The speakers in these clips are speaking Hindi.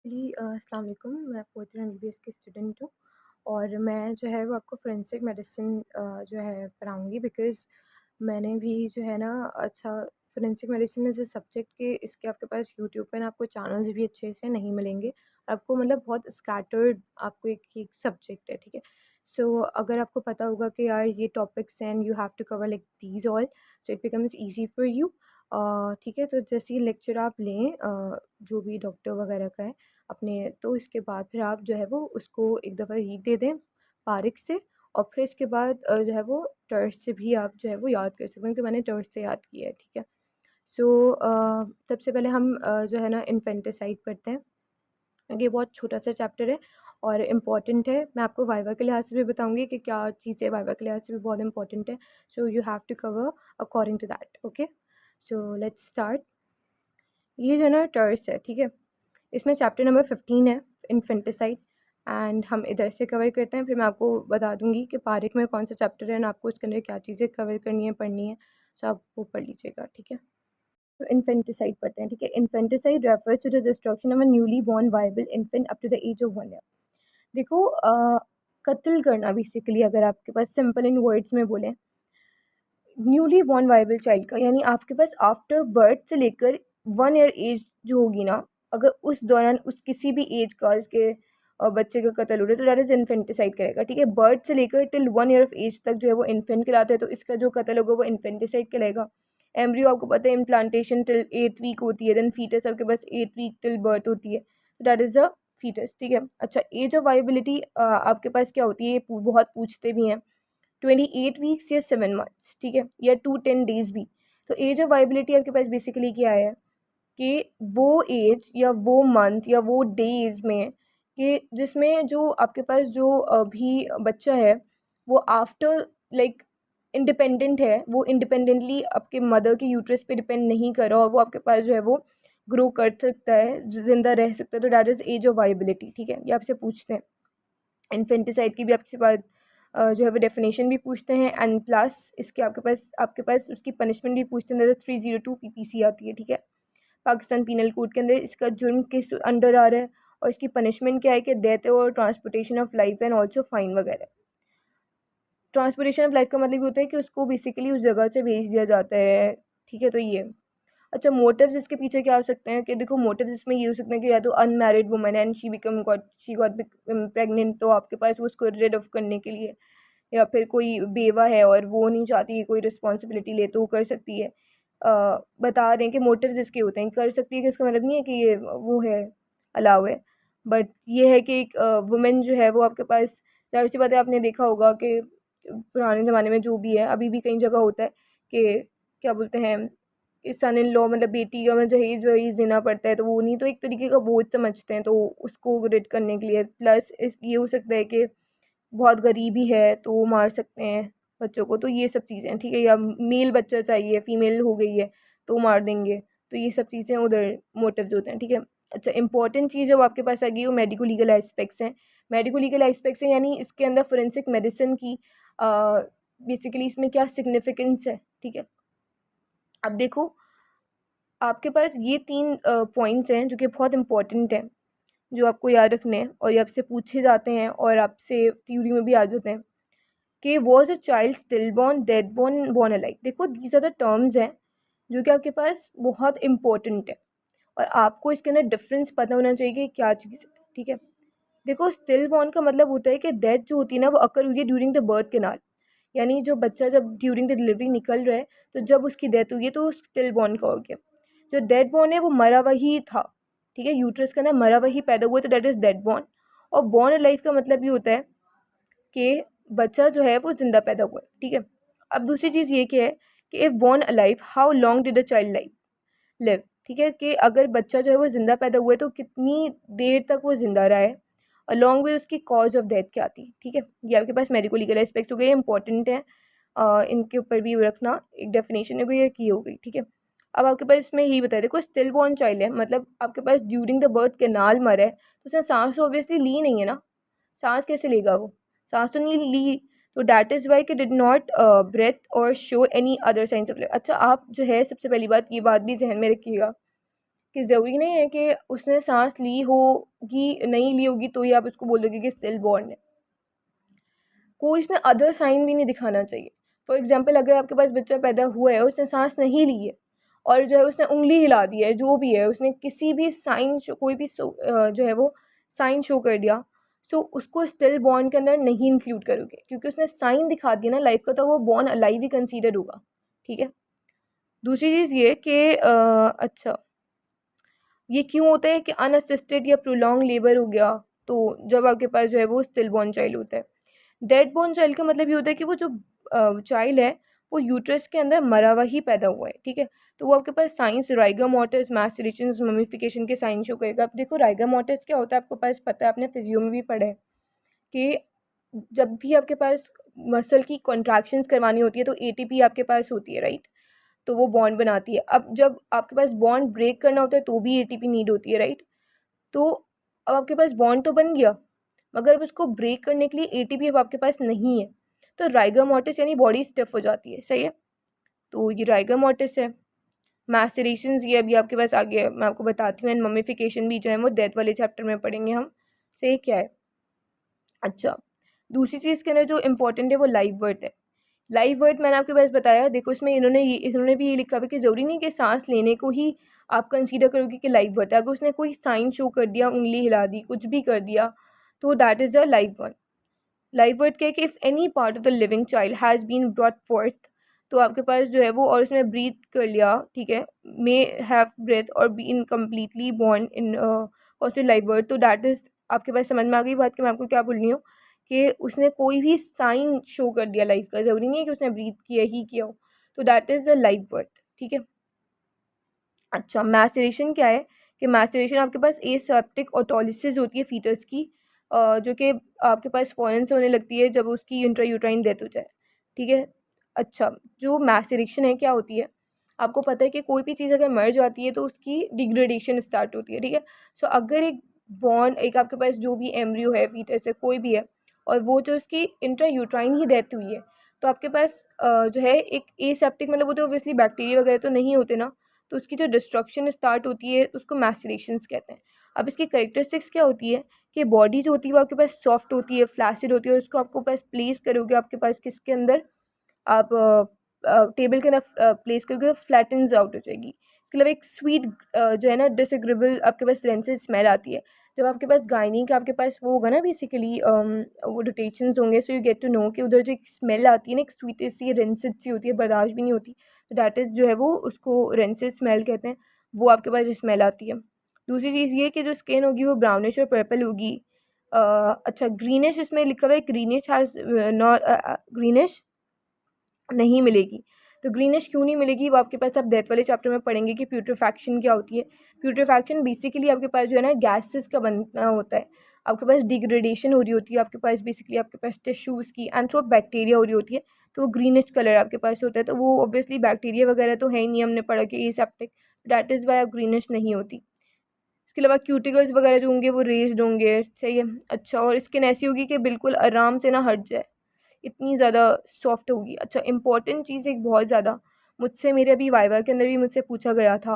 अस्सलाम वालेकुम। मैं 4th ईयर एमबीबीएस की स्टूडेंट हूँ और मैं जो है वो आपको फोरेंसिक मेडिसिन जो है पढ़ाऊँगी बिकॉज़ मैंने भी जो है ना अच्छा forensic medicine as a subject के इसके आपके पास यूट्यूब पे ना आपको चैनल्स भी अच्छे से नहीं मिलेंगे। आपको मतलब बहुत स्कैटर्ड आपको एक सब्जेक्ट है, ठीक है? सो अगर आपको पता होगा कि यार ये टॉपिक्स हैं, you have to cover like these all, so it becomes easy for you. ठीक है, तो जैसे ही लेक्चर आप लें जो भी डॉक्टर वगैरह का है अपने, तो इसके बाद फिर आप जो है वो उसको एक दफ़ा रीड दे दें बारीक से, और फिर इसके बाद जो है वो टर्च से भी आप जो है वो याद कर सकते हैं, क्योंकि मैंने टर्च से याद किया है, ठीक है। सो सबसे पहले हम जो है ना इन्फेंटिसाइड पढ़ते हैं। ये बहुत छोटा सा चैप्टर है और इम्पॉर्टेंट है। मैं आपको वाइवा के लिहाज से भी बताऊँगी कि क्या चीज़ें वाइवा के लिहाज से भी बहुत इम्पॉर्टेंट है। So you have to cover according to that, okay. So let's start. ये जो ना टर्च है, ठीक है, इसमें चैप्टर नंबर 15 है, इन्फेंटिसाइड, एंड हम इधर से कवर करते हैं। फिर मैं आपको बता दूंगी कि पारिक में कौन सा चैप्टर है और आपको उसके अंदर क्या चीज़ें कवर करनी है, पढ़नी है, सो आप वो पढ़ लीजिएगा, ठीक है। तो इन्फेंटिसाइड पढ़ते हैं, ठीक है। Infanticide refers to the destruction of a newly born viable infant up to the age of 1 year. देखो कत्ल करना बेसिकली, अगर आपके पास सिंपल इन वर्ड्स में बोलें, न्यूली बॉर्न वायबल चाइल्ड का, यानी आपके पास आफ्टर बर्थ से लेकर 1 ईयर एज जो होगी ना, अगर उस दौरान उस किसी भी एज का इसके बच्चे का कत्ल हो रहा है तो दैट इज़ इन्फेंटिसाइड करेगा, ठीक है। बर्थ से लेकर टिल 1 ईयर ऑफ एज तक जो है वो इन्फेंट कहलाता है, तो इसका जो कत्ल होगा वो इन्फेंटिसाइड कहलाएगा। एम्ब्रियो आपको पता है इम्प्लांटेशन टिल 8 वीक होती है, देन फीटस आपके पास 8 वीक टिल बर्थ होती है, तो दैट इज़ अ फीटस, ठीक है। अच्छा, एज ऑफ वाइबिलिटी आपके पास क्या होती है, ये बहुत पूछते भी हैं। 28 वीक्स या 7 मंथ्स, ठीक है, या 210 डेज भी। तो एज ऑफ वाइबिलिटी आपके पास बेसिकली क्या है कि वो एज या वो मंथ या वो डेज में कि जिसमें जो आपके पास जो अभी बच्चा है वो आफ्टर लाइक इंडिपेंडेंट है, वो इंडिपेंडेंटली आपके मदर के यूट्रस पे डिपेंड नहीं कर रहा और वो आपके पास जो है वो ग्रो कर सकता है, जिंदा रह सकता है, तो that is age of viability, ठीक है। ये आपसे पूछते हैं। इन्फेंटिसाइड की भी आपसे बात जो है वो डेफिनेशन भी पूछते हैं, एंड प्लस इसके आपके पास उसकी पनिशमेंट भी पूछते हैं, 302 पीपीसी आती है, ठीक है। पाकिस्तान पीनल कोड के अंदर इसका जुर्म किस अंडर आ रहा है और इसकी पनिशमेंट क्या है कि डेथ और transportation of life and also fine वगैरह। ट्रांसपोर्टेशन ऑफ लाइफ का मतलब ये होता है कि उसको बेसिकली उस जगह से भेज दिया जाता है, ठीक है। तो ये अच्छा, मोटिव्स इसके पीछे क्या हो सकते हैं कि देखो, मोटिव्स इसमें ये हो सकते हैं कि या तो unmarried woman and she got pregnant, तो आपके पास वो उसको रिड ऑफ करने के लिए, या फिर कोई बेवा है और वो नहीं चाहती कि कोई रिस्पॉन्सिबिलिटी ले तो वो कर सकती है। बता रहे हैं कि मोटिव्स इसके होते हैं, कर सकती है कि इसका मतलब नहीं है कि ये वो है, अलाउ है, बट ये है कि एक वुमेन जो है वो आपके पास, ज़ाहिर सी बात है, आपने देखा होगा कि पुराने ज़माने में जो भी है, अभी भी कई जगह होता है कि क्या बोलते हैं, सन इन लॉ मतलब बेटी का मतलब जहेज वहेज देना पड़ता है, तो वो नहीं, तो एक तरीके का बोझ समझते हैं, तो उसको रिड करने के लिए। प्लस ये हो सकता है कि बहुत गरीबी है तो वो मार सकते हैं बच्चों को, तो ये सब चीज़ें हैं, ठीक है। या मेल बच्चा चाहिए, फीमेल हो गई है तो मार देंगे, तो ये सब चीज़ें उधर मोटिव्स होते हैं, ठीक है। अच्छा, इंपॉर्टेंट चीज़ जब आपके पास आ गई वो मेडिको लीगल एस्पेक्ट्स हैं। मेडिको लीगल एस्पेक्ट्स हैं यानी इसके अंदर फोरेंसिक मेडिसिन की बेसिकली इसमें क्या सिग्निफिकेंस है, ठीक है। अब देखो, आपके पास ये 3 पॉइंट्स हैं जो कि बहुत इंपॉर्टेंट हैं, जो आपको याद रखने हैं और ये आपसे पूछे जाते हैं और आपसे थ्योरी में भी आ जाते हैं कि was a child still born, dead born, born alive. देखो, दीज आर द टर्म्स हैं जो कि आपके पास बहुत इंपॉर्टेंट है और आपको इसके अंदर डिफरेंस पता होना चाहिए कि क्या चीज़ है, ठीक है। देखो, स्टिल बॉर्न का मतलब होता है कि डेथ जो होती है ना वो अकर हुई है ड्यूरिंग द बर्थ केनाल, यानी जो बच्चा जब ड्यूरिंग द डिलीवरी निकल रहा है तो जब उसकी डेथ हुई है तो स्टिल बॉर्न का हो गया। जो डेड बॉर्न है वो मरा वही था, ठीक है, यूट्रस का ना मरा वही पैदा हुआ, तो डेट इज़ डेड बॉर्न। और बॉर्न लाइफ का मतलब ये होता है कि बच्चा जो है वो जिंदा पैदा हुआ है, ठीक है। अब दूसरी चीज़ ये क्या है कि if born alive how long did the child life live, ठीक है, कि अगर बच्चा जो है वो जिंदा पैदा हुआ है तो कितनी देर तक वो जिंदा रहा है, अलॉन्ग विद उसकी कॉज ऑफ डेथ क्या थी, ठीक है। ये आपके पास मेडिको लीगल एस्पेक्ट्स हो गए, इंपॉर्टेंट है, इनके ऊपर भी रखना, एक डेफिनेशन हो गई या की हो गई, ठीक है। अब आपके पास इसमें यही बताया, देखो स्टिल बॉर्न चाइल्ड है मतलब आपके पास ड्यूरिंग द बर्थ कैनाल मरा है, तो उसने सांस तो ऑब्वियसली ली नहीं है ना, सांस कैसे लेगा वो, सांस तो नहीं ली, तो डैट इज़ वाई कि डिड नॉट ब्रेथ और show any other science of life. अच्छा, आप जो है सबसे पहली बात ये बात भी जहन में रखिएगा कि ज़रूरी नहीं है कि उसने सांस ली होगी, नहीं ली होगी तो ही आप उसको बोल दोगे कि स्टिल बॉर्न है। कोई इसमें अदर साइन भी नहीं दिखाना चाहिए। फॉर एग्जांपल अगर आपके पास बच्चा पैदा हुआ है, उसने सांस नहीं ली है और जो है उसने उंगली हिला दी है, जो भी है उसने किसी भी साइन कोई भी जो है वो साइन शो कर दिया, सो उसको स्टिल बॉर्न के अंदर नहीं इंक्लूड करोगे, क्योंकि उसने साइन दिखा दिया ना लाइफ का, तो वो बॉर्न अलाइव ही कंसीडर होगा। ठीक है। दूसरी चीज़ ये कि अच्छा, ये क्यों होता है कि अनअसिस्टेड या प्रोलॉन्ग लेबर हो गया, तो जब आपके पास जो है वो स्टिल बॉर्न चाइल्ड होता है। डेड बॉर्न चाइल्ड का मतलब ये होता है कि वो जो चाइल्ड है वो यूट्रस के अंदर मरा हुआ ही पैदा हुआ है। ठीक है। तो वो आपके पास साइंस राइगर मोर्टिस, मैसेरेशंस, ममिफिकेशन के साइन शो करेगा। अब देखो राइगर मोर्टिस क्या होता है, आपको पास पता है, आपने फिजियो में भी पढ़ा है कि जब भी आपके पास मसल की कॉन्ट्रैक्शंस करवानी होती है तो एटीपी आपके पास होती है, राइट। तो वो बॉन्ड बनाती है। अब जब आपके पास बॉन्ड ब्रेक करना होता है तो भी एटीपी नीड होती है, राइट। तो अब आपके पास बॉन्ड तो बन गया, मगर अब उसको ब्रेक करने के लिए एटीपी अब आपके पास नहीं है, तो राइगर मोर्टिस यानी बॉडी स्टिफ हो जाती है। सही है। तो ये राइगर मोर्टिस है। मैसेरेशंस ये अभी आपके पास आ गया, मैं आपको बताती हूँ। एंड ममिफिकेशन भी जो है वो डेथ वाले चैप्टर में पढ़ेंगे हम। सही क्या है। अच्छा, दूसरी चीज़ के अंदर जो इम्पोर्टेंट है वो लाइव बर्थ है। लाइव बर्थ मैंने आपके पास बताया। देखो इसमें इन्होंने भी ये लिखा हुआ कि ज़रूरी नहीं कि सांस लेने को ही आप कंसीडर करोगे कि लाइव बर्थ है। अगर उसने कोई साइन शो कर दिया, उंगली हिला दी, कुछ भी कर दिया, तो that is a live birth. Live word क्या है कि if any part of the living child has been brought forth, तो आपके पास जो है वो और उसने ब्रीथ कर लिया, ठीक है, मे हैव ब्रेथ और be in completely born in constant live word, तो दैट इज़ आपके पास समझ में आ गई बात कि मैं आपको क्या बोल रही हूँ, कि उसने कोई भी साइन शो कर दिया लाइफ का, ज़रूरी नहीं है कि उसने ब्रीथ किया ही किया हो, तो that is a live word. ठीक है। अच्छा, मैसेरेशन क्या है कि मैसेरेशन आपके पास एसेप्टिक ऑटोलिसिस होती है फीटस की, जो कि आपके पास फ़ौरन से होने लगती है जब उसकी इंट्रायूट्राइन डेथ हो जाए। ठीक है। अच्छा, जो मैसेरेशन है क्या होती है, आपको पता है कि कोई भी चीज़ अगर मर जाती है तो उसकी डिग्रेडेशन स्टार्ट होती है। ठीक है। सो अगर एक आपके पास जो भी एम्ब्रियो है, फीटस है, कोई भी है, और वो जो उसकी इंट्रायूट्राइन ही डेथ हुई है, तो आपके पास जो है एक एसेप्टिक, मतलब वो तो ऑब्वियसली बैक्टीरिया वगैरह तो नहीं होते ना, तो उसकी जो डिस्ट्रक्शन स्टार्ट होती है उसको मैसेरेशंस कहते हैं। अब इसकी करेक्टरिस्टिक्स क्या होती है कि बॉडी जो होती है वो आपके पास सॉफ्ट होती है, फ्लैसिड होती है, और उसको आपको पास प्लेस करोगे आपके पास किसके अंदर, आप टेबल के अंदर प्लेस करोगे, फ्लैटन्स आउट हो जाएगी। इसके अलावा एक स्वीट जो है ना डिसएग्रेबल आपके पास रेंसिड स्मेल आती है। जब आपके पास गायनी का आपके पास वो होगा ना बेसिकली वो रोटेशंस होंगे, so you get to know कि उधर जो एक स्मेल आती है ना, एक स्वीट सी रेंसिड सी होती है, बर्दाश्त भी नहीं होती, तो दैट इज़ जो है वो उसको रेंसिड स्मेल कहते हैं। वो आपके पास स्मेल आती है। दूसरी चीज़ ये कि जो स्किन होगी वो ब्राउनिश और पर्पल होगी। अच्छा, ग्रीनिश इसमें लिखा हुआ है, ग्रीनिश हैज़ नॉट ग्रीनिश नहीं मिलेगी। तो ग्रीनिश क्यों नहीं मिलेगी, वो आपके पास आप डेथ वाले चैप्टर में पढ़ेंगे कि प्यूट्रीफैक्शन क्या होती है। प्यूट्रीफैक्शन बेसिकली आपके पास जो है ना गैसेस का बनना होता है, आपके पास डिग्रेडेशन हो रही होती है, आपके पास बेसिकली आपके पास टिश्यूज़ की एंथ्रोप बैक्टीरिया हो रही होती है, तो वो ग्रीनिश कलर आपके पास होता है। तो वो ऑब्वियसली बैक्टीरिया वगैरह तो है ही नहीं, हमने पढ़ा कि एसेप्टिक, दैट इज़ वाई आप ग्रीनिश नहीं होती। इसके अलावा क्यूटिकल्स वगैरह जो होंगे वो रेज्ड होंगे। सही है। अच्छा, और स्किन ऐसी होगी कि बिल्कुल आराम से ना हट जाए, इतनी ज़्यादा सॉफ्ट होगी। अच्छा, इंपॉर्टेंट चीज़ एक बहुत ज़्यादा, मुझसे मेरे अभी वाइवा के अंदर भी मुझसे पूछा गया था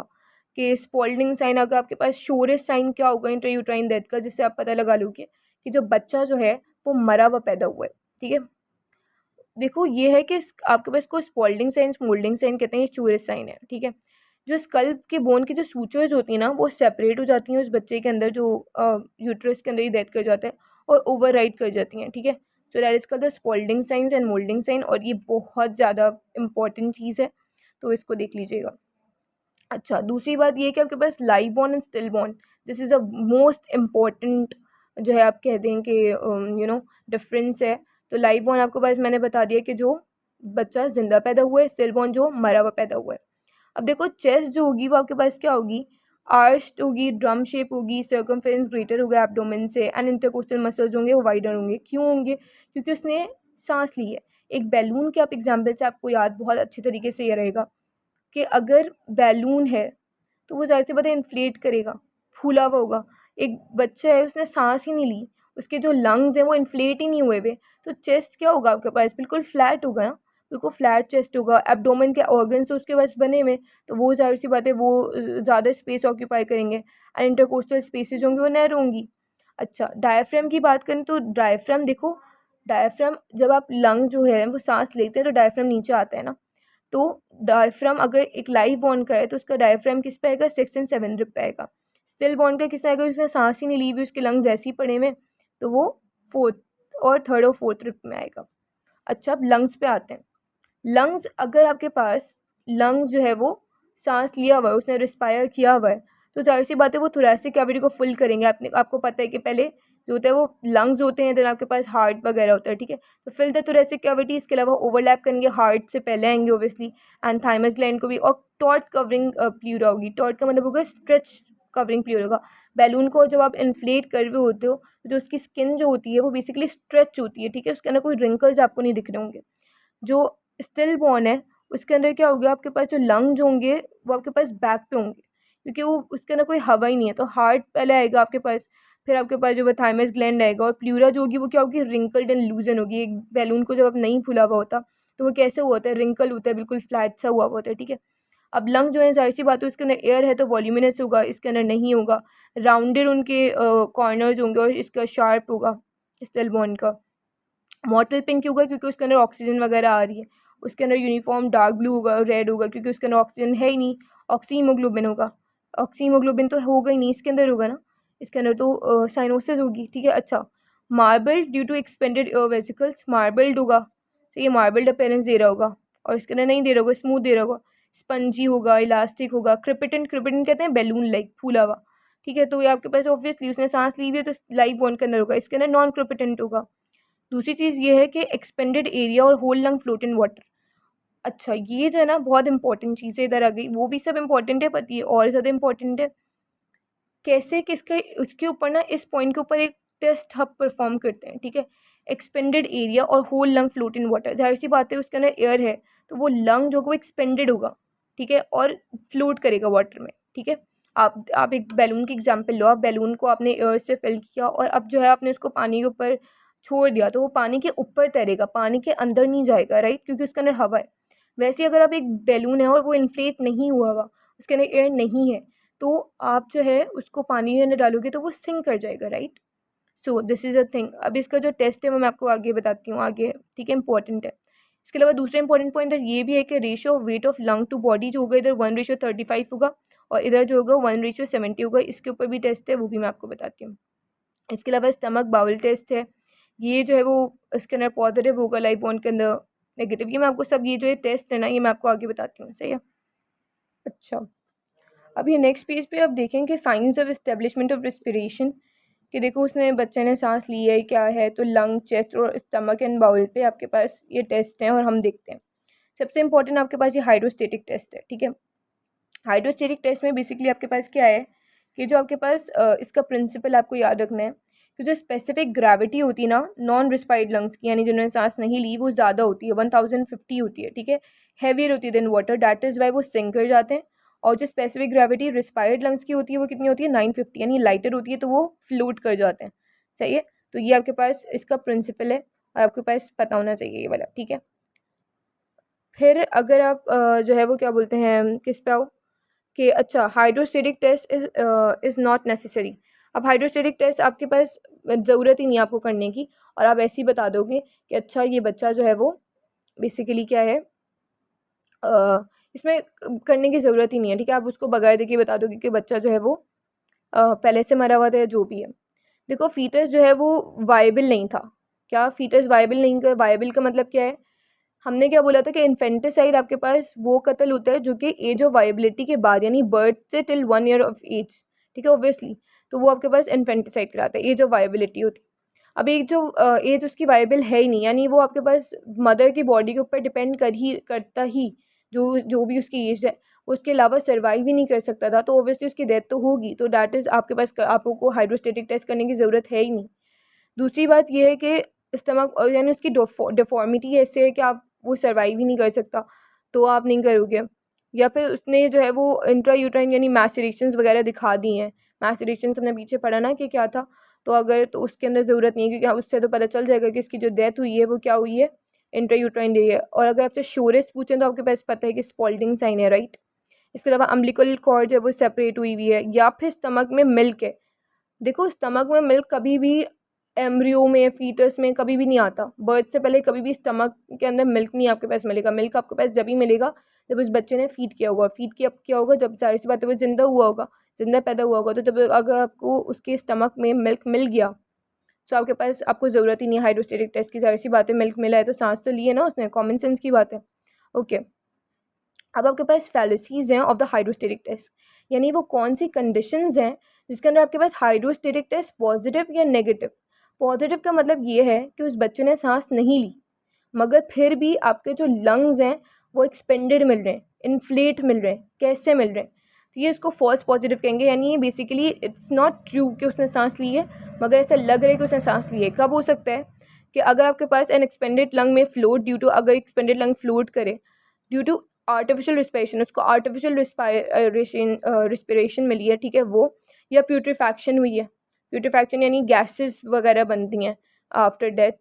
कि स्पॉल्डिंग साइन, अगर आपके पास श्योरेस्ट साइन क्या होगा इंट्रायूट्राइन डेथ का, जिससे आप पता लगा लोगे कि जो बच्चा जो है वो मरा हुआ पैदा हुआ है। ठीक है। देखो ये है कि आपके पास को स्पॉल्डिंग साइन, स्मोल्डिंग साइन कहते हैं, ये श्योरेस्ट साइन है। ठीक है। जो स्कल के बोन की जो सूचर्स होती हैं ना, वो सेपरेट हो जाती हैं उस बच्चे के अंदर जो यूट्रस के अंदर ही डेथ कर जाता है, और ओवर राइट कर जाती हैं। ठीक है। So that is called the Spalding signs and moulding sign, और ये बहुत ज़्यादा इंपॉर्टेंट चीज़ है, तो इसको देख लीजिएगा। अच्छा, दूसरी बात ये है कि आपके पास live born and still born, this is a most important जो है, आप कहते हैं कि डिफरेंस है। तो लाइव बॉर्न आपके पास मैंने बता दिया कि जो बच्चा जिंदा पैदा हुआ है, स्टिल बॉर्न जो मरा हुआ पैदा हुआ है। अब देखो चेस्ट जो होगी वो आपके पास क्या होगी, आर्च्ड होगी, ड्रम शेप होगी, सर्कमफेरेंस ग्रेटर होगा एब्डोमेन से, एंड इंटरकोस्टल मसल्स होंगे वो वाइडर होंगे। क्यों होंगे, क्योंकि उसने सांस ली है। एक बैलून के आप एग्जाम्पल से आपको याद बहुत अच्छे तरीके से ये रहेगा कि अगर बैलून है तो वो ज़ाहिर सी बात है इन्फ्लेट करेगा, फूला हुआ होगा। एक बच्चा है उसने सांस ही नहीं ली, उसके जो लंग्स हैं वो इन्फ्लेट ही नहीं हुए हुए, तो चेस्ट क्या होगा आपके पास, बिल्कुल फ्लैट होगा ना। बिल्कुल फ्लैट चेस्ट होगा, एब्डोमेन के ऑर्गन्स तो उसके पास बने हुए, तो वो ज़ाहिर सी बात है वो ज़्यादा स्पेस ऑक्यूपाई करेंगे, एंड इंटरकोस्टल स्पेसेस होंगी वो नैरो होंगी। अच्छा, डायफ्राम की बात करें तो डायफ्राम देखो, डायफ्राम जब आप लंग जो है वो सांस लेते हैं तो डायफ्राम नीचे आता है ना, तो डायफ्राम अगर एक लाइव बॉर्न का है तो उसका डायफ्राम किस पे आएगा, 6 एंड 7 रिप पे आएगा। स्टिल बॉर्न का किस आएगा, उसने सांस ही नहीं ली हुई, उसके लंग्स ऐसे ही पड़े हुए, तो वो फोर्थ और थर्ड और फोर्थ रिप में आएगा। अच्छा, अब लंग्स पे आते हैं। लंग्स, अगर आपके पास लंग्स जो है वो सांस लिया हुआ है, उसने रिस्पायर किया हुआ है, तो जाहिर सी बात है वो थोरेसिक कैविटी को फुल करेंगे। आपको पता है कि पहले जो होता है वो लंग्स होते हैं, देन आपके पास हार्ट वगैरह होता है, ठीक है। तो फिल द थोरेसिक कैविटी, इसके अलावा ओवरलैप करेंगे, हार्ट से पहले आएंगे ओबियसली, एंड थाइमस ग्लैंड को भी, और टॉर्ट कवरिंग प्लूरा होगी। टॉर्ट का मतलब होगा स्ट्रेच कवरिंग प्लूरा होगा। बैलून को जब आप इन्फ्लेट कर रहे होते हो, जो उसकी स्किन जो होती है वो बेसिकली स्ट्रेच होती है, ठीक है, उसके अंदर कोई रिंकल्स आपको नहीं दिख रहे होंगे। जो स्टिल बॉर्न है उसके अंदर क्या होगा, आपके पास जो लंग्स होंगे वो आपके पास बैक पे होंगे, क्योंकि वो उसके अंदर कोई हवा ही नहीं है। तो हार्ट पहले आएगा आपके पास, फिर आपके पास जो वो थाइमस ग्लैंड आएगा, और प्लूरा जो होगी वो क्या होगी, रिंकल्ड एंड लूजन होगी। एक बैलून को जब आप नहीं फुला हुआ होता तो वो कैसे हुआ होता है, रिंकल होता है, बिल्कुल फ्लैट सा हुआ होता है, ठीक है। अब लंग जो है जाहिर सी बात है उसके अंदर एयर है तो वॉल्यूमिनस होगा, इसके अंदर नहीं होगा। राउंडेड उनके कॉर्नर्स होंगे और इसका शार्प होगा स्टिल बॉर्न का। मॉटल पिंक क्यों होगा, क्योंकि उसके अंदर ऑक्सीजन वगैरह आ रही है। उसके अंदर यूनिफॉर्म डार्क ब्लू होगा, रेड होगा, क्योंकि उसके अंदर ऑक्सीजन है ही नहीं। ऑक्सीमोग्लोबिन होगा, ऑक्सीमोग्लोबिन तो होगा ही नहीं, इसके अंदर होगा ना, इसके अंदर तो साइनोसिस होगी, ठीक है। अच्छा, marbled due to expanded air vesicles, marbled होगा, तो ये मार्बल्ड अपीयरेंस दे रहा होगा, और इसके अंदर नहीं दे रहा होगा, स्मूथ दे रहा होगा। स्पंजी होगा, इलास्टिक होगा। क्रिपिटेंट, क्रिपिटेंट कहते हैं बैलून लाइक, फूला हुआ, ठीक है। तो ये आपके पास ऑब्वियसली उसने सांस ली हुई है तो लाइव बॉर्न के अंदर होगा, इसके अंदर नॉन क्रिपिटेंट होगा। दूसरी चीज़ ये है कि एक्सपेंडेड एरिया और whole lung float in water. अच्छा, ये जो है ना बहुत इंपॉर्टेंट चीज़ें इधर आ गई, वो भी सब इंपॉर्टेंट है पर ये और ज़्यादा इंपॉर्टेंट है। कैसे, किसके, उसके ऊपर ना, इस पॉइंट के ऊपर एक टेस्ट हम परफॉर्म करते हैं, ठीक है। एक्सपेंडेड एरिया और whole lung float in water, जाहिर सी बात है उसके अंदर एयर है तो वो लंग जो होगा वो एक्सपेंडेड होगा, ठीक है, और फ्लोट करेगा वाटर में, ठीक है। आप एक बैलून की एग्जांपल लो, आप बैलून को आपने एयर से फिल किया और अब जो है आपने उसको पानी के ऊपर छोड़ दिया, तो वो पानी के ऊपर तैरेगा, पानी के अंदर नहीं जाएगा, राइट, क्योंकि उसके अंदर हवा है। वैसे अगर आप एक बैलून है और वो इन्फ्लेट नहीं हुआ हुआ, उसके अंदर एयर नहीं है, तो आप जो है उसको पानी के अंदर डालोगे तो वो सिंक कर जाएगा, right. So this is a thing. अब इसका जो टेस्ट है वो मैं आपको आगे बताती हूँ आगे, ठीक है, इंपॉर्टेंट है। इसके अलावा दूसरा इंपॉर्टेंट पॉइंट ये भी है कि ratio of weight of lung to body जो होगा इधर 1:35 होगा, और इधर जो होगा 1:70 होगा। इसके ऊपर भी टेस्ट है, वो भी मैं आपको बताती हूँ। इसके अलावा स्टमक बाउल टेस्ट है, ये जो है वो इसके अंदर पॉजिटिव होगा, लाइव बॉर्न के अंदर नेगेटिव। ये मैं आपको सब, ये जो ये टेस्ट है ना, ये मैं आपको आगे बताती हूँ, सही है। अच्छा, अब ये नेक्स्ट पेज पे आप देखेंगे science of establishment of respiration, कि देखो उसने, बच्चे ने सांस ली है क्या है, तो लंग, चेस्ट और स्टमक एंड बाउल पे आपके पास ये टेस्ट हैं और हम देखते हैं। सबसे इंपॉर्टेंट आपके पास ये हाइड्रोस्टेटिक टेस्ट है, ठीक है। हाइड्रोस्टेटिक टेस्ट में बेसिकली आपके पास क्या है कि जो आपके पास इसका प्रिंसिपल आपको याद रखना है कि जो स्पेसिफिक ग्रेविटी होती है ना नॉन रिस्पायर्ड लंग्स की, यानी जिन्होंने सांस नहीं ली, वो ज़्यादा होती है, 1050 होती है, ठीक है, हैवियर होती है than water, that is why वो सिंक कर जाते हैं। और जो स्पेसिफिक ग्रेविटी रिस्पायर्ड लंग्स की होती है वो कितनी होती है, 950, यानी लाइटर होती है, तो वो फ्लोट कर जाते हैं, सही है। तो ये आपके पास इसका प्रिंसिपल है और आपके पास पता होना चाहिए ये वाला, ठीक है। फिर अगर आप जो है वो क्या बोलते हैं, किस पे आओ कि अच्छा, hydrostatic test is not necessary. अब हाइड्रोस्टेटिक टेस्ट आपके पास ज़रूरत ही नहीं है आपको करने की, और आप ऐसे ही बता दोगे कि अच्छा ये बच्चा जो है वो बेसिकली क्या है, इसमें करने की ज़रूरत ही नहीं है, ठीक है। आप उसको बगैर देखे बता दोगे कि बच्चा जो है वो पहले से मरा हुआ था या जो भी है। देखो, फीटस जो है वो वायबल नहीं था। क्या फीटस वायबल नहीं, का वायबल का मतलब क्या है, हमने क्या बोला था कि इन्फेंटिसाइड आपके पास वो कत्ल होता है जो कि एज ऑफ वाइबिलिटी के बाद, यानी बर्थ से टिल 1 ईयर ऑफ एज, ठीक है, ऑब्वियसली, तो वो आपके पास इन्फेंटिसाइड कराता है, एज ऑफ वाइबिलिटी होती है। अब एक जो एज उसकी वाइबल है ही नहीं, यानी वो आपके पास मदर की बॉडी के ऊपर डिपेंड करता ही, जो जो भी उसकी एज है, उसके अलावा सर्वाइव ही नहीं कर सकता था, तो ऑब्वियसली उसकी डेथ तो होगी। तो डैट इज़ आपके पास, आपको हाइड्रोस्टेटिक टेस्ट करने की ज़रूरत है ही नहीं। दूसरी बात ये है कि स्टमक, यानी उसकी डिफॉर्मिटी ऐसे है कि आप, वो सर्वाइव ही नहीं कर सकता, तो आप नहीं करोगे। या फिर उसने जो है वो इंट्रा यूट्राइन यानी मैसेरेशंस वगैरह दिखा दी हैं। मैसेरेशंस हमने पीछे पढ़ा ना कि क्या था, तो अगर, तो उसके अंदर ज़रूरत नहीं है, क्योंकि उससे तो पता चल जाएगा कि इसकी जो डेथ हुई है वो क्या हुई है, इंट्रायूट्राइन डे है। और अगर आपसे श्योरेस्ट पूछें तो आपके पास पता है कि स्पॉल्डिंग साइन है, राइट। इसके अलावा अम्बिलिकल कॉर्ड जो है वो सेपरेट हुई हुई है, या फिर स्टमक में मिल्क है। देखो स्टमक में मिल्क कभी भी एम्ब्रियो में, फीटस में कभी भी नहीं आता। बर्थ से पहले कभी भी स्टमक के अंदर मिल्क नहीं आपके पास मिलेगा। मिल्क आपके पास जब ही मिलेगा जब उस बच्चे ने फीड किया होगा। फीड किया क्या होगा, जब जाहिर सी बात है वो जिंदा हुआ होगा, जिंदा पैदा हुआ होगा। तो जब अगर आपको उसके स्टमक में मिल्क मिल गया तो आपके पास, आपको ज़रूरत ही नहीं है हाइड्रोस्टेटिक टेस्ट की। जाहिर सी बात है, मिल्क मिला है तो सांस तो ली है ना उसने, कॉमन सेंस की बात है। ओके, अब आपके पास फैलेसीज हैं ऑफ द हाइड्रोस्टेटिक टेस्ट, यानी वो कौन सी कंडीशंस हैं जिसके अंदर आपके पास हाइड्रोस्टेटिक टेस्ट पॉजिटिव या नेगेटिव। पॉजिटिव का मतलब ये है कि उस बच्चे ने सांस नहीं ली मगर फिर भी आपके जो लंग्स हैं वो एक्सपेंडेड मिल रहे हैं, इन्फ्लेट मिल रहे हैं। कैसे मिल रहे हैं, तो ये इसको फॉल्स पॉजिटिव कहेंगे। यानी ये बेसिकली इट्स नॉट ट्रू कि उसने सांस ली है मगर ऐसा लग रहा है कि उसने सांस ली है। कब हो सकता है कि अगर आपके पास एन एक्सपेंडेड लंग में फ्लोट ड्यू टू, अगर एक्सपेंडेड लंग फ्लोट करे ड्यू टू आर्टिफिशियल रिस्पिरेशन, उसको आर्टिफिशियल रिस्पिरेशन मिली है, ठीक है वो, या प्यूट्रीफैक्शन हुई है। प्यूट्रीफैक्शन यानी गैसेस वगैरह बनती हैं आफ्टर डेथ,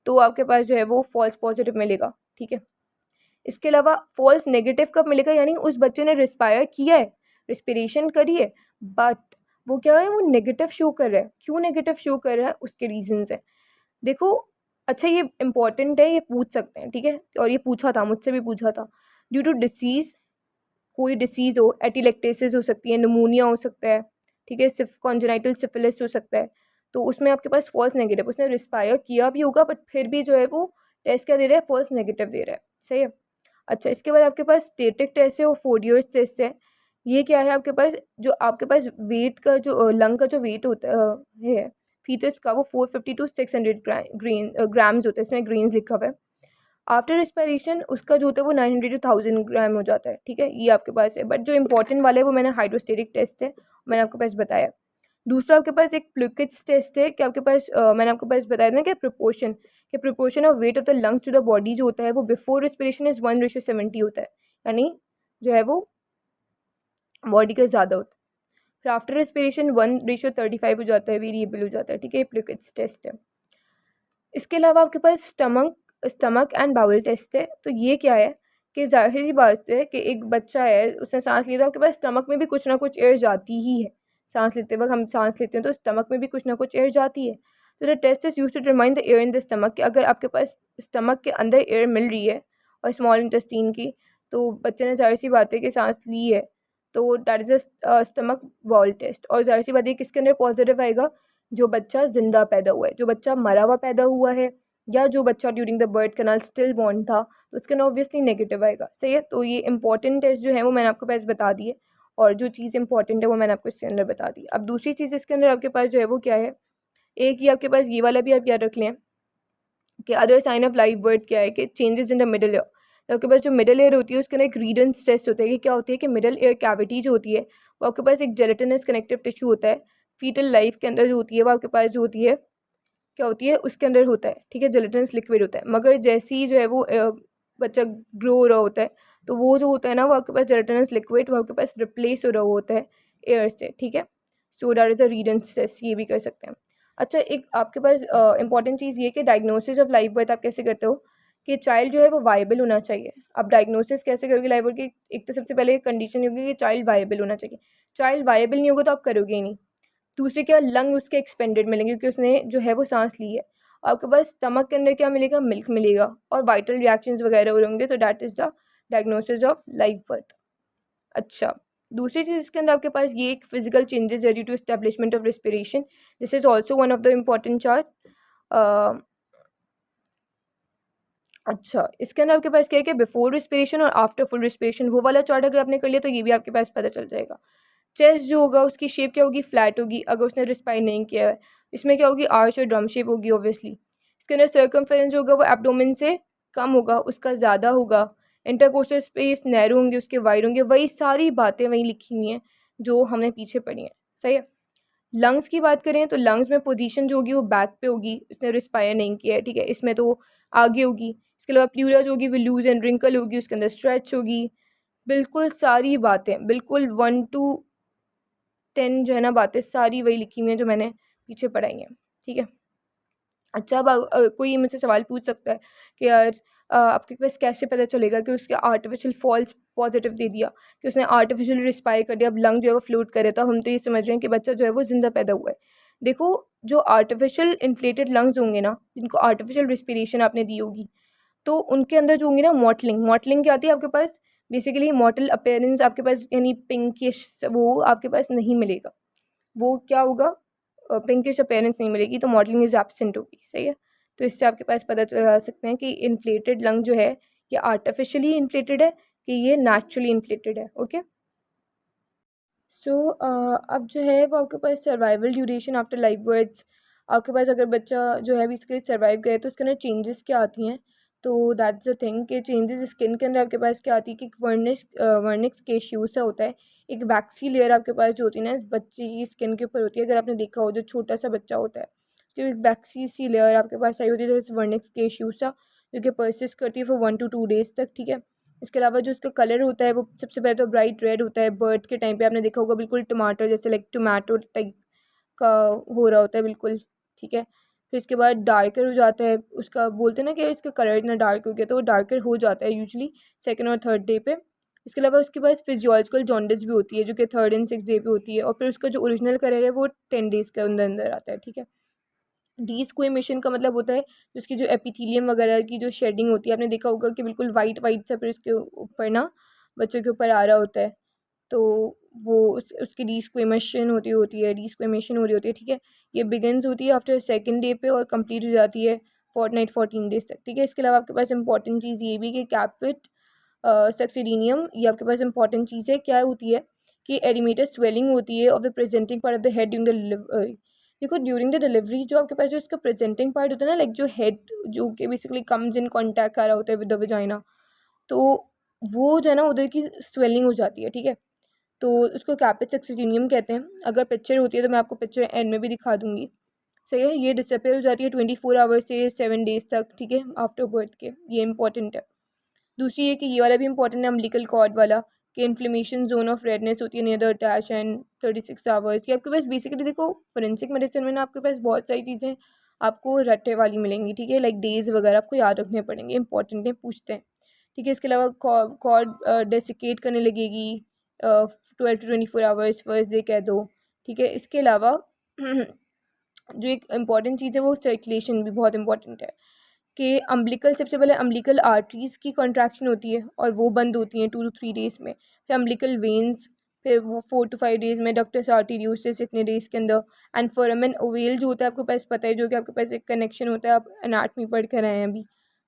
तो आपके पास जो है वो फॉल्स पॉजिटिव मिलेगा, ठीक है। इसके अलावा फॉल्स नेगेटिव कब मिलेगा, यानी उस बच्चे ने रिस्पायर किया है, रिस्पिरेशन करी है, बट वो क्या है, वो नेगेटिव शो कर रहा है। क्यों नेगेटिव शो कर रहा है, उसके रीजंस है। देखो, अच्छा ये इंपॉर्टेंट है, ये पूछ सकते हैं, ठीक है, और ये पूछा था, मुझसे भी पूछा था। ड्यू टू डिसीज़, कोई डिसीज़ हो, एटिलेक्टेसिस हो सकती है, निमोनिया हो सकता है, ठीक है, सिर्फ कॉन्जेनाइटल सिफिलिस हो सकता है, तो उसमें आपके पास फॉल्स नेगेटिव, उसने रिस्पायर किया भी होगा बट फिर भी जो है वो टेस्ट क्या दे रहा है, फॉल्स नेगेटिव दे रहा है, सही है। अच्छा, इसके बाद आपके पास स्टेटिक टेस्ट है और फोडियर्स टेस्ट है। ये क्या है, आपके पास जो आपके पास वेट का जो लंग का जो वेट होता है फीटस का, वो 450 to 600 ग्राम्स होता है, इसमें ग्रेन्स लिखा हुआ है। आफ्टर रिस्पायरेशन उसका जो होता है वो 900 to 1000 ग्राम हो जाता है, ठीक है, ये आपके पास है। बट जो इंपॉर्टेंट वाला है वो मैंने हाइड्रोस्टेटिक टेस्ट है, मैंने आपके पास बताया। दूसरा आपके पास एक प्लूकिट्स टेस्ट है कि आपके पास मैंने आपके पास बताया था कि proportion of weight of the lungs to the body जो होता है वो बिफोर रिस्पिरेशन इज़ 1:70 होता है, यानी जो है वो बॉडी का ज़्यादा होता है। फिर आफ्टर रिस्पिरेशन 1:35 हो जाता है, वेरिएबल हो जाता है, ठीक है, ये प्लूकिट्स टेस्ट है। इसके अलावा आपके पास स्टमक एंड बाउल टेस्ट है। तो ये क्या है कि जाहिर सी बात है कि एक बच्चा है, उसने सांस लिया, तो आपके पास स्टमक में भी कुछ ना कुछ एयर जाती ही है। सांस लेते वक्त हम सांस लेते हैं तो स्टमक में भी कुछ ना कुछ एयर जाती है। तो the test is use to determine the air in the stomach, कि अगर आपके पास स्टमक के अंदर एयर मिल रही है और स्मॉल इंटेस्टीन की, तो बच्चे ने जाहिर सी बात है कि सांस ली है, तो that is a stomach bowel test. और जाहिर सी बात है किसके अंदर पॉजिटिव आएगा, जो बच्चा ज़िंदा पैदा हुआ है। जो बच्चा मरा हुआ पैदा हुआ है या जो बच्चा during the birth canal still born था, तो उसके अंदर ऑब्वियसली नेगेटिव आएगा, सही है। तो ये इंपॉर्टेंट टेस्ट जो है वो मैंने आपके पास बता दी है, और जो चीज़ इंपॉर्टेंट है वो मैंने आपको इसके अंदर बता दी। अब दूसरी चीज़ इसके अंदर आपके पास जो है वो क्या है, एक ही आपके पास ये वाला भी आप याद रख लें कि other sign of life birth क्या है कि changes in the middle ear. तो आपके पास जो मिडल ईयर होती है उसके अंदर एक रीडेंस टेस्ट होता है कि क्या होती है कि मिडल ईयर कैविटी जो होती है वो आपके पास एक जेलेटिनस कनेक्टिव टिश्यू होता है। फीटल लाइफ के अंदर जो होती है वो आपके पास जो होती है क्या होती है, उसके अंदर होता है, ठीक है, जेलेटिनस लिक्विड होता है। मगर जैसे ही जो है वो बच्चा ग्रो हो रहा होता है तो वो जो होता है ना, वो आपके पास जेलेटिनस लिक्विड वो आपके पास रिप्लेस हो रहा होता है एयर से, ठीक है। So that is a Wreden's test, ये भी कर सकते हैं। अच्छा, एक आपके पास इंपॉर्टेंट चीज़ ये कि डायग्नोसिस ऑफ लाइव बर्थ आप कैसे करते हो कि चाइल्ड जो है वो वायबल होना चाहिए। अब डायग्नोसिस कैसे करोगे लाइव बर्थ की, एक तो सबसे पहले कंडीशन होगी कि चाइल्ड वायबल होना चाहिए। चाइल्ड वायबल नहीं होगा तो आप करोगे ही नहीं। दूसरे क्या, लंग उसके एक्सपेंडेड मिलेंगे क्योंकि उसने जो है वो सांस ली है। आपके पास स्टमक के अंदर क्या मिलेगा, मिल्क मिलेगा, और वाइटल रिएक्शंस वगैरह हो होंगे, तो that is the diagnosis of live birth. अच्छा, दूसरी चीज़ इसके अंदर आपके पास ये एक फिजिकल चेंजेस है due to establishment of respiration, this is also one of the important chart. अच्छा, इसके अंदर आपके पास क्या है कि बिफोर रिस्पिरेशन और आफ्टर फुल रिस्पिरेशन, वो वाला चार्ट अगर आपने कर लिया तो ये भी आपके पास पता चल जाएगा। चेस्ट जो होगा उसकी शेप क्या होगी, फ्लैट होगी अगर उसने रिस्पायर नहीं किया है। इसमें क्या होगी, आर्च और ड्रम शेप होगी ऑब्वियसली। इसके अंदर सर्कमफेरेंस जो होगा वो एब्डोमेन से कम होगा, उसका ज़्यादा होगा। इंटरकोस्टल स्पेस नैरो होंगे, उसके वाइड होंगे। वही सारी बातें वहीं लिखी हुई हैं जो हमने पीछे पढ़ी हैं, सही है। लंग्स की बात करें तो लंग्स में पोजीशन जो होगी वो बैक पे होगी, उसने रिस्पायर नहीं किया है, ठीक है। इसमें तो आगे होगी। इसके अलावा प्लूरा जो होगी वो लूज एंड रिंकल होगी, उसके अंदर स्ट्रेच होगी। बिल्कुल सारी बातें, बिल्कुल 1 to 10 जो है ना बातें सारी वही लिखी हुई हैं जो मैंने पीछे पढ़ाई हैं, ठीक है। अच्छा, अब कोई मुझसे सवाल पूछ सकता है कि यार आपके पास कैसे पता चलेगा कि उसके आर्टिफिशियल फॉल्स पॉजिटिव दे दिया, कि उसने आर्टिफिशियल रिस्पायर कर दिया, अब लंग जो है वो फ्लूट करे, तो हम तो ये समझ रहे हैं कि बच्चा जो है वो ज़िंदा पैदा हुआ है। देखो, जो आर्टिफिशियल इन्फ्लेटेड लंग्स होंगे ना, जिनको आर्टिफिशियल रिस्पिरेशन आपने दी होगी, तो उनके अंदर जो होंगी ना मॉटलिंग, मॉटलिंग क्या आती है आपके पास, बेसिकली मॉटल अपीयरेंस आपके पास, यानी पिंकिश, वो आपके पास नहीं मिलेगा। वो क्या होगा, पिंकिश अपीयरेंस नहीं मिलेगी, तो मॉडलिंग इज़ एब्सेंट होगी। सही है। तो इससे आपके पास पता चला सकते हैं कि इन्फ्लेटेड लंग जो है ये आर्टिफिशियली इन्फ्लेटेड है कि ये नेचुरली इन्फ्लेटेड है। ओके। सो अब जो है वो आपके पास survival duration after live births, आपके पास अगर बच्चा जो है अभी इसके सर्वाइव करे तो उसके अंदर चेंजेस क्या आती हैं। तो दैट्स द थिंग कि चेंजेस स्किन के अंदर आपके पास क्या आती है कि वर्निक्स केशियोसा होता है, एक वैक्सी लेयर आपके पास जो होती है ना इस बच्चे की स्किन के ऊपर होती है। अगर आपने देखा हो जो छोटा सा बच्चा होता है तो एक वैक्सी सी लेयर आपके पास आई होती है, वर्निक्स केशियोसा, जो कि परसिस्ट करती है फॉर 1 to 2 days तक। ठीक है। इसके अलावा जो इसका कलर होता है वो सबसे पहले तो ब्राइट रेड होता है, बर्थ के टाइम पे आपने देखा होगा बिल्कुल टमाटर जैसे, लाइक टोमेटो टाइप का हो रहा होता है बिल्कुल। ठीक है। फिर इसके बाद डार्कर हो जाता है, उसका बोलते हैं ना कि इसका कलर इतना डार्क हो गया, तो वो डार्कर हो जाता है यूजली 2nd और 3rd डे पे। इसके अलावा उसके पास फिजियोलॉजिकल जॉन्डिस भी होती है जो कि 3rd and 6th डे पे होती है, और फिर उसका जो ओरिजिनल कलर है वो 10 days के अंदर अंदर आता है। ठीक है। डीस्क्वेमेशन का मतलब होता है उसकी जो एपिथीलियम वगैरह की जो शेडिंग होती है, आपने देखा होगा कि बिल्कुल वाइट वाइट सा फिर उसके ऊपर ना बच्चों के ऊपर आ रहा होता है, तो वो उसकी डीस्क्वेमेशन हो रही होती है। ठीक है। ये बिगिनस होती है आफ्टर 2nd डे पे और कंप्लीट हो जाती है फोर्टनाइट 14 days तक। ठीक है। इसके अलावा आपके पास इंपॉर्टेंट चीज़ ये भी कि कैपिट सक्सीडिनियम, ये आपके पास इंपॉर्टेंट चीज़ है, क्या होती है कि एडिमेटेड स्वेलिंग होती है of the presenting part of the head during the delivery. देखो, ड्यूरिंग द डिलीवरी जो आपके पास जो इसका प्रेजेंटिंग पार्ट होता है ना, लाइक जो हेड जो कि बेसिकली कम्स इन कॉन्टैक्ट कर रहा होता है विद द वजाइना, तो वो जो है ना उधर की स्वेलिंग हो जाती है। ठीक है। तो उसको कैपिट सक्सीडिनियम कहते हैं। अगर पिक्चर होती है तो मैं आपको पिक्चर एंड में भी दिखा दूंगी। सही है। ये डिसअपेयर हो जाती है 24 आवर्स से 7 days तक। ठीक है। आफ्टर बर्थ के, ये इंपॉर्टेंट है। दूसरी है कि ये वाला भी इंपॉर्टेंट है, अम्बिलिकल कॉर्ड वाला, कि इन्फ्लेमेशन जोन ऑफ रेडनेस होती है near the attach and 36 hours की। आपके पास बेसिकली देखो फोरेंसिक मेडिसिन में ना आपके पास बहुत सारी चीज़ें आपको रट्टे वाली मिलेंगी। ठीक है। लाइक डेज वगैरह आपको याद रखने पड़ेंगे, इंपॉर्टेंट है, पूछते हैं। ठीक है। इसके अलावा कॉर्ड डेसिकेट करने लगेगी 12 to 24 आवर्स फर्स्ट डे कह दो। ठीक है। इसके अलावा जो एक इम्पॉर्टेंट चीज़ है वो सर्कुलेशन भी बहुत इंपॉर्टेंट है, कि अम्बिलिकल, सबसे पहले अम्बिलिकल आर्टरीज़ की कॉन्ट्रैक्शन होती है और वो बंद होती हैं 2 to 3 days में। फिर अम्बिलिकल वेन्स, फिर वो 4 to 5 days में, डक्टस आर्टीरियोसिस इतने डेज़ के अंदर, एंड फोरामेन ओवेल जो होता है आपके पास पता है, जो कि आपके पास एक कनेक्शन होता है, आप एनाटमी पढ़ कर आए हैं अभी,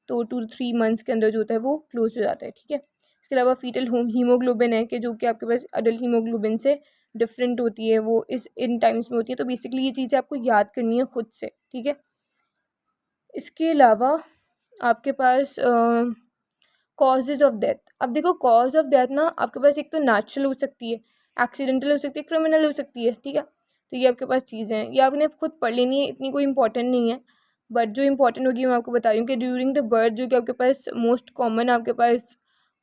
तो 2 to 3 months के अंदर जो होता है वो क्लोज हो जाता है। ठीक है। इसके अलावा फीटल होम हीमोग्लोबिन है, कि जो कि आपके पास अडल्ट हीमोग्लोबिन से डिफरेंट होती है, वो इस इन टाइम्स में होती है। तो बेसिकली ये चीज़ें आपको याद करनी है खुद से। ठीक है। इसके अलावा आपके पास कॉजेज़ ऑफ डेथ। अब देखो, कॉज ऑफ डेथ ना आपके पास एक तो नेचुरल हो सकती है, एक्सीडेंटल हो सकती है, क्रिमिनल हो सकती है। ठीक है। तो ये आपके पास चीज़ें हैं, ये आपने खुद पढ़ लेनी है, इतनी कोई इंपॉर्टेंट नहीं है, बट जो इंपॉर्टेंट होगी मैं आपको बता रही हूँ कि ड्यूरिंग द बर्थ जो कि आपके पास मोस्ट कॉमन आपके पास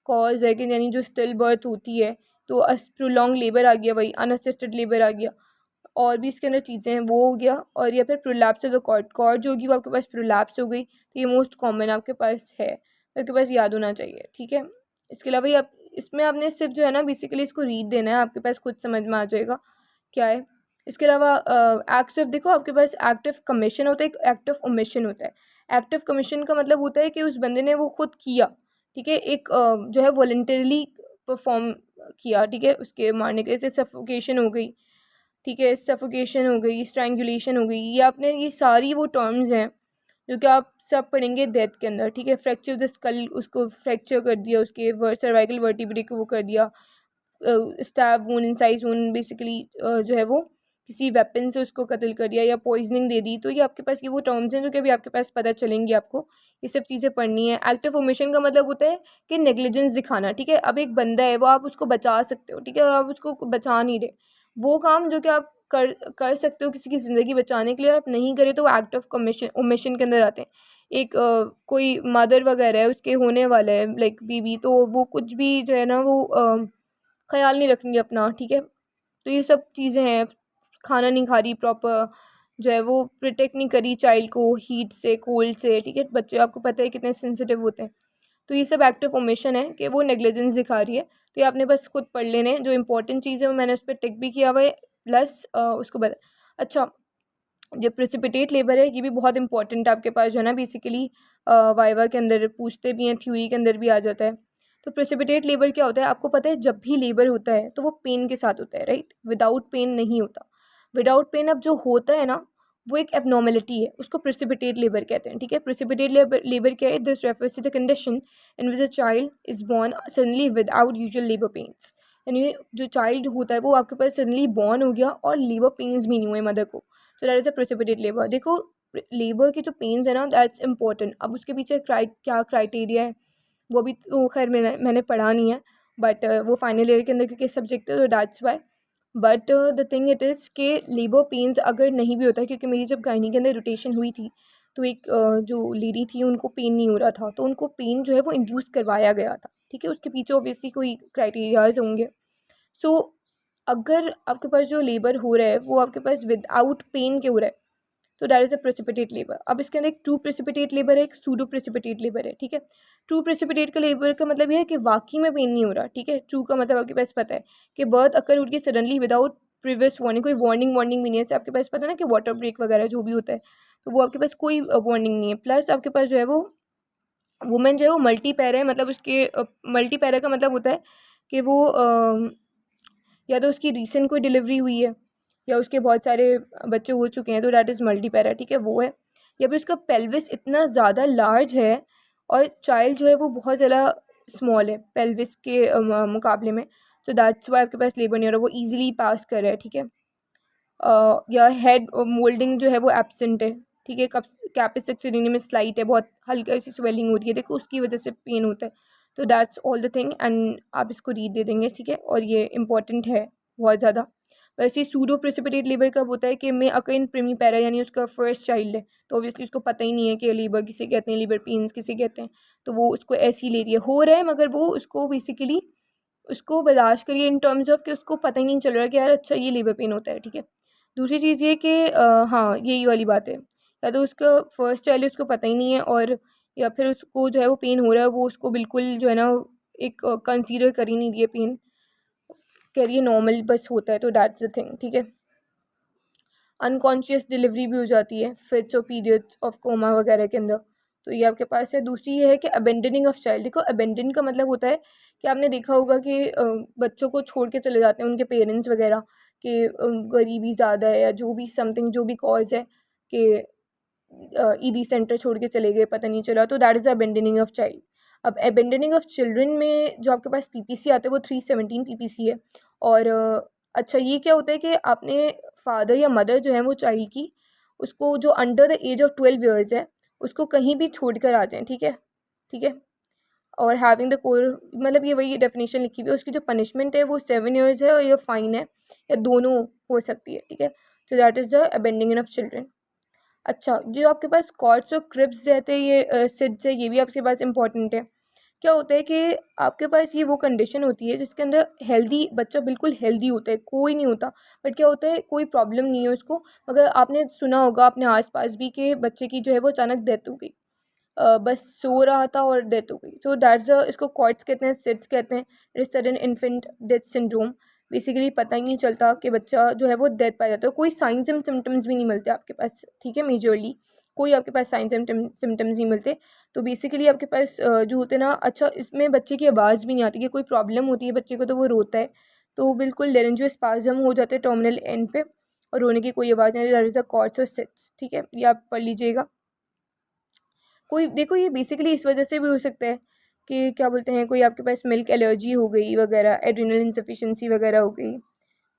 कॉज है, कि यानी जो स्टिल बर्थ होती है, तो प्रोलॉन्ग लेबर आ गया, वही अनअसिस्टेड लेबर आ गया, और भी इसके अंदर चीज़ें हैं वो हो गया, और या फिर prolapse of the cord, cord जो होगी वो आपके पास प्रोलैप्स हो गई, तो ये मोस्ट कॉमन आपके पास है, तो आपके पास याद होना चाहिए। ठीक है। इसके अलावा ये आप इसमें आपने सिर्फ जो है ना बेसिकली इसको रीड देना है, आपके पास खुद समझ में आ जाएगा क्या है। इसके अलावा एक्ट ऑफ, देखो आपके पास एक्ट ऑफ कमीशन होता है, एक एक्ट ऑफ ओमिशन होता है। एक्ट ऑफ कमीशन का मतलब होता है कि उस बंदे ने वो खुद किया। ठीक है। एक जो है वॉलंटरली परफॉर्म किया। ठीक है। उसके मारने के, जैसे सफोकेशन हो गई, ठीक है, सफोकेशन हो गई, स्ट्रैंगुलेशन हो गई, ये आपने, ये सारी वो टर्म्स हैं जो कि आप सब पढ़ेंगे डेथ के अंदर। ठीक है। फ्रैक्चर ऑफ द स्कल, उसको फ्रैक्चर कर दिया, उसके सर्वाइकल वर्टिब्रे को वो कर दिया, स्टैब वून, इंसाइज वून, बेसिकली जो है वो किसी वेपन से उसको कत्ल कर दिया या पॉइजनिंग दे दी। तो ये आपके पास ये वो टर्म्स हैं जो कि अभी आपके पास पता चलेंगी आपको, ये सब चीज़ें पढ़नी है। एक्ट ऑफ ओमिशन का मतलब होता है कि नेग्लिजेंस दिखाना। ठीक है। अब एक बंदा है, वो आप उसको बचा सकते हो, ठीक है, और आप उसको बचा नहीं रहे, वो काम जो कि आप कर सकते हो किसी की ज़िंदगी बचाने के लिए, और आप नहीं करें, तो वो एक्ट ऑफ कमीशन ओमिशन के अंदर आते हैं। एक कोई मदर वगैरह है, उसके होने वाला है लाइक बीवी, तो वो कुछ भी जो है ना वो ख्याल नहीं रखेंगे अपना। ठीक है। तो ये सब चीज़ें हैं, खाना नहीं खा रही प्रॉपर, जो है वो प्रोटेक्ट नहीं करी चाइल्ड को हीट से, कोल्ड से। ठीक है। बच्चे आपको पता है कितने सेंसिटिव होते हैं। तो ये सब एक्ट ऑफ ओमिशन है कि वो नेग्लिजेंस दिखा रही है। तो ये आपने बस खुद पढ़ लेने हैं, जो इंपॉर्टेंट चीज़ है वो मैंने उस पर टिक भी किया हुआ है, प्लस उसको बता। अच्छा, जो प्रेसिपिटेट लेबर है ये भी बहुत इंपॉर्टेंट है आपके पास, जो है ना बेसिकली वाइवा के अंदर पूछते भी हैं, थ्योरी के अंदर भी आ जाता है। तो प्रेसिपिटेट लेबर क्या होता है आपको पता है, जब भी लेबर होता है तो वो पेन के साथ होता है, राइट, विदाउट पेन नहीं होता। विदाउट पेन अब जो होता है ना वो एक एबनॉर्मेलिटी है, उसको प्रेसिपिटेट लेबर कहते हैं, ठीक है। प्रेसिपिटेट लेबर क्या है, this refers to the condition in which a child is born suddenly without usual labour pains. यानी जो चाइल्ड होता है वो आपके पास सडनली बॉर्न हो गया और लेबर पेन्स भी नहीं हुए मदर को, तो that is a precipitate labour. देखो लेबर के जो पेन्स है ना दैट्स इंपॉर्टेंट। अब उसके पीछे क्या क्राइटेरिया है वो भी तो खैर मैंने पढ़ा नहीं है, बट वो फाइनल ईयर के अंदर क्योंकि सब्जेक्ट है तो that's why. But the thing it is के लेबर पेन्स अगर नहीं भी होता है, क्योंकि मेरी जब गायनी के अंदर रोटेशन हुई थी तो एक जो लेडी थी उनको पेन नहीं हो रहा था, तो उनको पेन जो है वो इंड्यूस करवाया गया था, ठीक है। उसके पीछे ऑब्वियसली कोई क्राइटेरियाज होंगे। सो अगर आपके पास जो लेबर हो रहा है वो आपके पास विदाउट पेन के हो रहा है तो that is a precipitate labour. अब इसके अंदर एक ट्रू प्रेसिपिटेट लेबर है, एक सूडो प्रेसिपिटेट लेबर है, ठीक है। ट्रू प्रेसिपिटेट का लेबर का मतलब यह है कि वाकई में पेन नहीं हो रहा, ठीक है। ट्रू का मतलब आपके पास पता है कि बर्थ अकर उठ के सडनली विदाउट प्रीवियस वार्निंग, कोई वार्निंग नहीं है, आपके पास पता है ना कि वाटर ब्रेक वगैरह जो भी होता है तो वो आपके पास कोई वार्निंग नहीं है। प्लस आपके पास जो है वो वुमेन जो है वो मल्टी पैरा है, मतलब उसके मल्टी पैरा का मतलब होता है कि वो या तो उसकी रीसेंट कोई डिलीवरी हुई है या उसके बहुत सारे बच्चे हो चुके हैं, तो डैट इज़ मल्टी पैरा, ठीक है, वो है। या फिर उसका पेल्विस इतना ज़्यादा लार्ज है और चाइल्ड जो है वो बहुत ज़्यादा स्मॉल है पेल्विस के मुकाबले में, तो दैट्स वाई आपके पास लेबर नहीं हो रहा, वो ईजिली पास कर रहा है, ठीक है। या हेड मोल्डिंग जो है वो एब्सेंट है, ठीक है। कैपिस एक्सरेनी में स्लाइट है, बहुत हल्की सी स्वेलिंग हो रही है, देखो उसकी वजह से पेन होता है। तो that's all the thing and आप इसको रीड दे देंगे, ठीक है, और ये इंपॉर्टेंट है बहुत ज़्यादा। वैसे सूडो प्रेसिपिटेट लेबर कब होता है कि मैं अकेन प्रीमी पैरा यानी उसका फर्स्ट चाइल्ड है, तो ऑब्वियसली उसको पता ही नहीं है कि लेबर किसे कहते हैं, लेबर पेन्स किसे कहते हैं, तो वो उसको ऐसी ले रही है, हो रहा है, मगर वो उसको बेसिकली उसको बर्दाश्त करिए इन टर्म्स ऑफ कि उसको पता ही नहीं चल रहा है कि यार अच्छा ये लेबर पेन होता है, ठीक है। दूसरी चीज़ ये कि हाँ यही वाली बात है, या तो उसका फर्स्ट चाइल्ड उसको पता ही नहीं है, और या फिर उसको जो है वो पेन हो रहा है वो उसको बिल्कुल जो है ना एक कंसीडर कर ही नहीं रही है पेन, कह रही है नॉर्मल बस होता है, तो दैट्स द थिंग, ठीक है। अनकॉन्शियस डिलीवरी भी हो जाती है फिट्स और पीरियड्स ऑफ कोमा वगैरह के अंदर, तो ये आपके पास है। दूसरी ये है कि अबेंडनिंग ऑफ चाइल्ड। देखो अबेंडन का मतलब होता है कि आपने देखा होगा कि बच्चों को छोड़ के चले जाते हैं उनके पेरेंट्स वगैरह, कि गरीबी ज़्यादा है या जो भी समथिंग जो भी कॉज है कि ईडी सेंटर छोड़ के चले गए, पता नहीं चला, तो that is the abandoning of child. अब अबेंडनिंग ऑफ चिल्ड्रन में जो आपके पास पीपीसी आता है वो 317 पीपीसी है। और अच्छा ये क्या होता है कि आपने फादर या मदर जो है वो चाइल्ड की उसको जो under the age of 12 years है उसको कहीं भी छोड़ कर आ जाएँ, ठीक है, ठीक है। और हैविंग द कोर मतलब ये वही डेफिनेशन लिखी हुई है, उसकी जो पनिशमेंट है वो 7 ईयर्स है और या फाइन है या दोनों हो सकती है, ठीक है। तो that is the abandoning of children. अच्छा, जो आपके पास कॉर्ड्स और क्रिब्स रहते हैं ये सिड्स है, ये भी आपके पास इंपॉर्टेंट है। क्या होता है कि आपके पास ये वो कंडीशन होती है जिसके अंदर हेल्दी बच्चा बिल्कुल हेल्दी होता है, कोई नहीं होता, बट क्या होता है कोई प्रॉब्लम नहीं है उसको, मगर आपने सुना होगा अपने आसपास भी कि बच्चे की जो है वो अचानक डेथ हो गई, बस सो रहा था और डेथ हो गई, सो दैट्स इसको कॉर्ड्स कहते हैं, सिड्स कहते हैं, sudden infant death syndrome. Basically पता ही नहीं चलता कि बच्चा जो है वो डेथ पाया जाता है, कोई साइंस एंड सिम्टम्स भी नहीं मिलते आपके पास, ठीक है, मेजरली कोई आपके पास साइंस एंड सिम्टम्स नहीं मिलते। तो बेसिकली आपके पास जो होते हैं ना, अच्छा इसमें बच्चे की आवाज़ भी नहीं आती, कि कोई प्रॉब्लम होती है बच्चे को तो वो रोता है, तो बिल्कुल लेरेंजियोस्पाज्म हो जाते हैं टर्मिनल एंड पे और रोने की कोई आवाज़ नहीं, दैट इज़ द कॉर्ड्स और सिड्स, ठीक है, ये आप पढ़ लीजिएगा। कोई देखो ये बेसिकली इस वजह से भी हो सकता है कि क्या बोलते हैं, कोई आपके पास मिल्क एलर्जी हो गई वगैरह, एड्रिनल इंसफिशिएंसी वगैरह हो गई,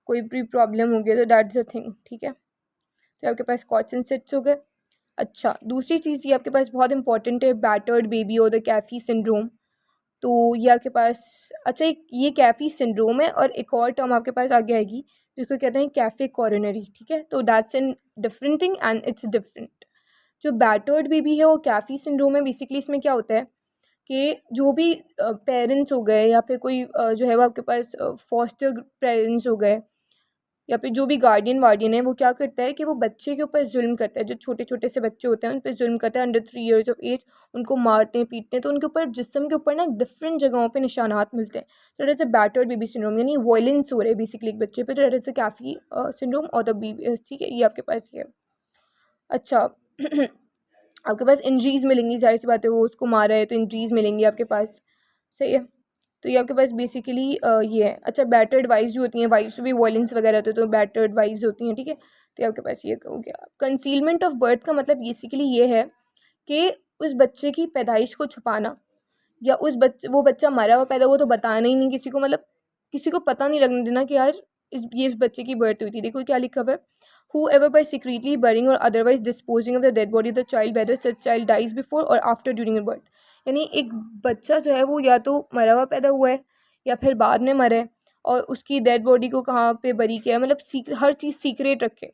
कोई भी प्रॉब्लम हो गया, तो दैट्स द थिंग, ठीक है। तो आपके पास कॉर्ड्स एंड सिड्स हो गए। अच्छा दूसरी चीज़ ये आपके पास बहुत इंपॉर्टेंट है, बैटर्ड बेबी और द कैफी सिंड्रोम। तो ये आपके पास अच्छा एक ये कैफी सिंड्रोम है और एक और टर्म आपके पास आगे आएगी जिसको कहते हैं कैफे कॉरोनरी, ठीक है। तो that's an different thing and it's different. जो बैटर्ड बेबी है वो कैफी सिंड्रोम है, बेसिकली इसमें क्या होता है कि जो भी पेरेंट्स हो गए या फिर कोई जो है वो आपके पास फॉस्टर पेरेंट्स हो गए या फिर जो भी गार्डियन वार्डियन है वो क्या करता है कि वो बच्चे के ऊपर जुल्म करता है, जो छोटे छोटे से बच्चे होते हैं उन पर जुल्म करता है अंडर 3 ईयर्स ऑफ एज, उनको मारते हैं पीटते हैं, तो उनके ऊपर जिस्म के ऊपर ना डिफरेंट जगहों पे निशानात मिलते हैं। तो that's a battered baby syndrome, यानी वायलेंस हो रहा है बेसिकली एक बच्चे पे, तो दैट्स अ कैफी सिंड्रोम और द बेबी, ठीक है, ये आपके पास ये है। अच्छा आपके पास इंजरीज मिलेंगी, जाहिर सी बात है वो उसको मारा है तो इंजरीज मिलेंगी आपके पास, सही है। तो ये आपके पास बेसिकली ये है। अच्छा बैटर्ड वाइज जो होती हैं, वाइज से भी वायलेंस वगैरह होते हैं तो बैटर्ड वाइज होती हैं, ठीक है। तो ये आपके पास ये हो गया। कंसीलमेंट ऑफ बर्थ का मतलब बेसिकली ये है कि उस बच्चे की पैदाइश को छुपाना, या वो बच्चा मरा हुआ पैदा हुआ तो बताना ही नहीं किसी को, मतलब किसी को पता नहीं लगने देना कि यार इस बच्चे की बर्थ हुई थी। देखो क्या लिखा हुआ है, whoever by secretly burying or otherwise disposing of the dead body of the child whether such child dies before or after during the birth। यानी एक बच्चा जो है वो या तो मरा हुआ पैदा हुआ है या फिर बाद में मरा है, और उसकी डेड बॉडी को कहाँ पे बरी किया है, मतलब हर चीज़ सीक्रेट रखे।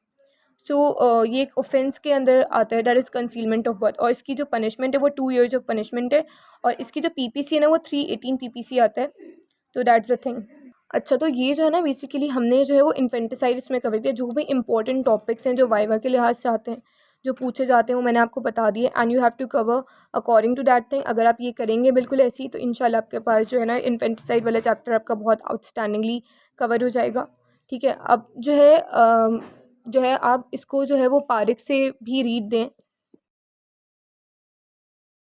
सो ये एक ऑफेंस के अंदर आता है, that is concealment of birth. और इसकी जो पनिशमेंट है वो 2 ईयर्स ऑफ पनिशमेंट है, और इसकी जो पीपीसी है ना वो 318 पीपीसी आता है। तो दैट्स द थिंग। अच्छा तो ये जो है ना बेसिकली हमने जो है वो इन्फेंटिसाइड इसमें कवर किया, जो भी इंपॉर्टेंट टॉपिक्स हैं जो वाइवा के लिहाज से आते हैं, जो पूछे जाते हैं वो मैंने आपको बता दिए, and you have to cover according to that thing. अगर आप ये करेंगे बिल्कुल ऐसे ही तो इंशाल्लाह आपके पास जो है ना इन्फेंटिसाइड वाला चैप्टर आपका बहुत आउटस्टैंडिंगली कवर हो जाएगा, ठीक है। अब जो है आप इसको जो है वो पारिक से भी रीड दें,